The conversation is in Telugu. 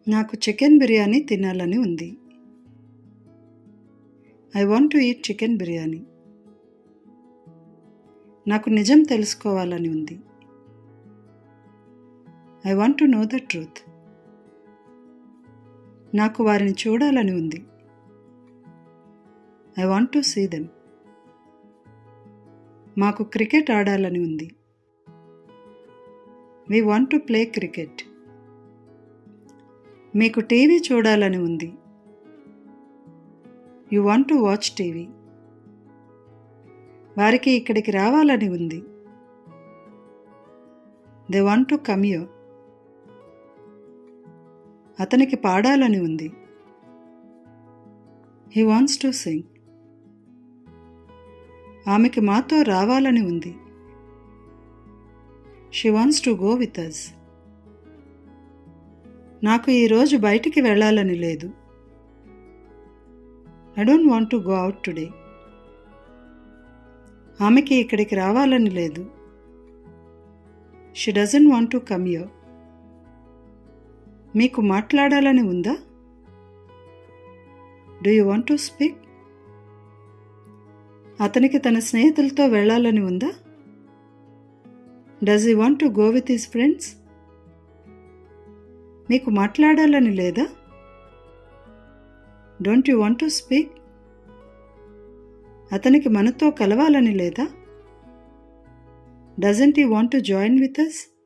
నాకు చికెన్ బిర్యానీ తినాలని ఉంది. I want to eat chicken biryani. నాకు నిజం తెలుసుకోవాలని ఉంది. I want to know the truth. నాకు వారిని చూడాలని ఉంది. I want to see them. మాకు క్రికెట్ ఆడాలని ఉంది. We want to play cricket. మీకు టీవీ చూడాలని ఉంది. You want to watch TV. వారికి ఇక్కడికి రావాలని ఉంది. They want to come here. అతనికి పాడాలని ఉంది. He wants to sing. ఆమెకి మాతో రావాలని ఉంది. She wants to go with us. నాకు ఈరోజు బయటికి వెళ్ళాలని లేదు. I don't want to go out today. ఆమెకి ఇక్కడికి రావాలని లేదు. She doesn't want to come here. మీకు మాట్లాడాలని ఉందా? Do you want to speak? అతనికి తన స్నేహితులతో వెళ్ళాలని ఉందా? Does he want to go with his friends? మీకు మాట్లాడాలని లేదా? Don't you want to speak? అతనికి మనతో కలవాలని లేదా? Doesn't he want to join with us?